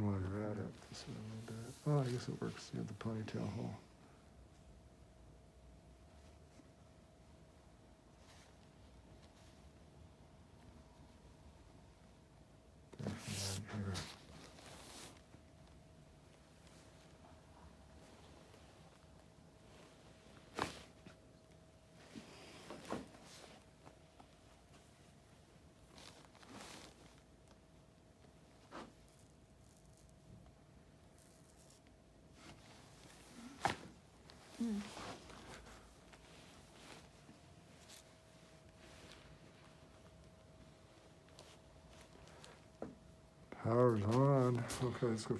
While you're at it, this is a little bit. Oh, I guess it works. You have the ponytail hole. There, and then here. Power's on. Okay, let's go.